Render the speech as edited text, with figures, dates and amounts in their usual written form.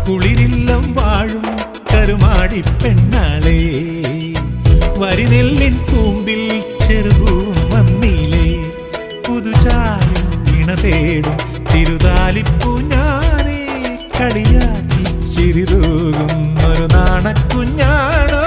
കുളിരില്ലം വാഴും കരുമാടി പെണ്ണാളേ വരിനെല്ലിൻ കൂമ്പിൽ ചെറുപൂവും വന്നിലേ പുതുചായും ഇണ തേടും തിരുതാലിപ്പൂ ഞാനേ കളിയാക്കി ചിരിതൂകുന്നൊരു നാണക്കുഞ്ഞാണോ